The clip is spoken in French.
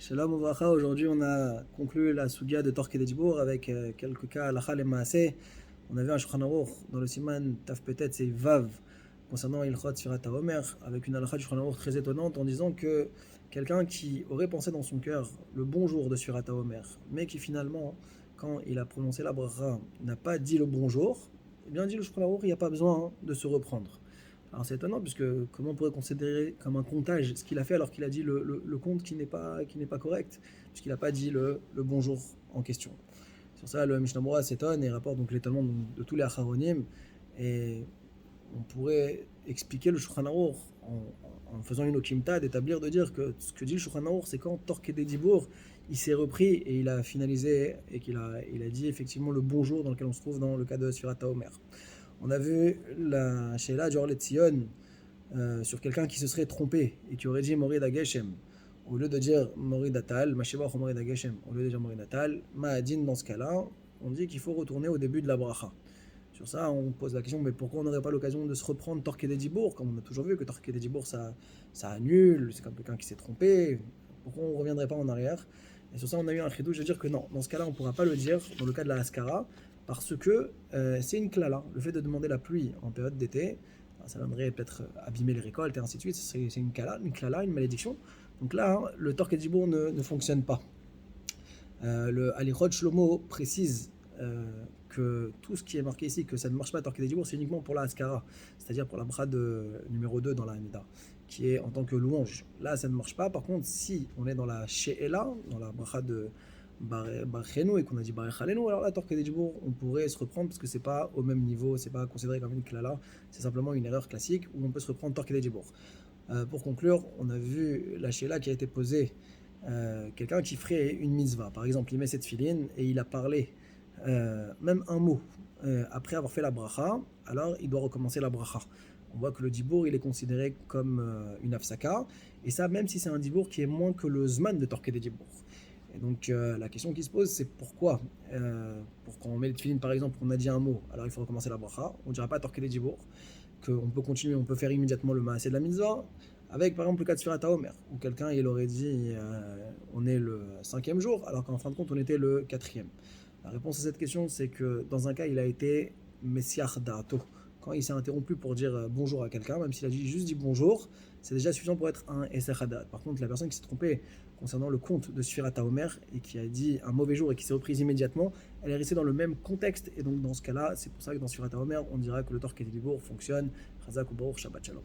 Shalom Uvracha, aujourd'hui on a conclu la Sugia de Torquay Dibour avec quelques cas halakha et maaseh. On avait un Shulchan Aruch dans le Siman Taf Petet, c'est Vav, concernant Ilchot Sfirat HaOmer, avec une halakha du Shulchan Aruch très étonnante en disant que quelqu'un qui aurait pensé dans son cœur le bonjour de Sfirat HaOmer, mais qui finalement, quand il a prononcé la bracha, n'a pas dit le bonjour, eh bien dit le Shulchan Aruch, il n'y a pas besoin de se reprendre. Alors c'est étonnant, puisque comment on pourrait considérer comme un comptage ce qu'il a fait alors qu'il a dit le compte qui n'est pas correct, puisqu'il n'a pas dit le bonjour en question. Sur ça, le Mishnah Berurah s'étonne et rapporte donc l'étonnement de tous les Acharonim, et on pourrait expliquer le Shulchan Aruch en faisant une okimta, d'établir, de dire que ce que dit le Shulchan Aruch, c'est quand Torquay Dibour, il s'est repris et il a finalisé et il a dit effectivement le bonjour dans lequel on se trouve dans le cas de Sfirat HaOmer. On a vu la Sheila du Or Letzion sur quelqu'un qui se serait trompé et qui aurait dit Morid Ageshem. Au lieu de dire Morid Atal, Mashevach Morid Ageshem, au lieu de dire Morid Atal, Ma'adin, dans ce cas-là, on dit qu'il faut retourner au début de la bracha. Sur ça, on pose la question, mais pourquoi on n'aurait pas l'occasion de se reprendre Torquay Dibour, comme on a toujours vu que Torquay Dibour ça annule, c'est comme quelqu'un qui s'est trompé, pourquoi on ne reviendrait pas en arrière? Et sur ça, on a eu un chidouche de dire que non, dans ce cas-là, on ne pourra pas le dire dans le cas de la Haskara, parce que c'est une klala. Le fait de demander la pluie en période d'été, ça viendrait peut-être abîmer les récoltes et ainsi de suite, c'est une klala, une malédiction. Donc là, le Torquay Dibour ne fonctionne pas. Le Alichot Shlomo précise que tout ce qui est marqué ici, que ça ne marche pas à Torquay Dibour, c'est uniquement pour la Haskara, c'est-à-dire pour la bracha numéro 2 dans la Hamida, qui est en tant que louange. Là, ça ne marche pas. Par contre, si on est dans la She'ela, dans la bracha de Barchenu et qu'on a dit Barechalenu, alors là, Torquay Dibour, on pourrait se reprendre parce que c'est pas au même niveau, c'est pas considéré comme une klala, c'est simplement une erreur classique où on peut se reprendre Torquay Dibour. Pour conclure, on a vu la She'ela qui a été posée. Quelqu'un qui ferait une mitzvah, par exemple, il met cette filine et il a parlé même un mot après avoir fait la bracha, alors il doit recommencer la bracha. On voit que le dibour il est considéré comme une afsaka, et ça même si c'est un dibour qui est moins que le zman de Torquay des dibour. Et donc la question qui se pose, c'est pourquoi pour quand on met le filine par exemple, on a dit un mot, alors il faut recommencer la bracha, on ne dira pas Torquay des dibour, qu'on peut continuer, on peut faire immédiatement le maaseh de la mitzvah, avec par exemple le cas de Sfirat HaOmer, où quelqu'un il aurait dit on est le 5e jour, alors qu'en fin de compte on était le 4e. La réponse à cette question, c'est que dans un cas, il a été Messiach Da'ato. Quand il s'est interrompu pour dire bonjour à quelqu'un, même s'il a juste dit bonjour, c'est déjà suffisant pour être un Esech Hadat. Par contre, la personne qui s'est trompée concernant le compte de Sfirat HaOmer et qui a dit un mauvais jour et qui s'est reprise immédiatement, elle est restée dans le même contexte. Et donc, dans ce cas-là, c'est pour ça que dans Sfirat HaOmer, on dira que le Torquay Dibour fonctionne. Chazak ou Baruch, Shabbat Shalom.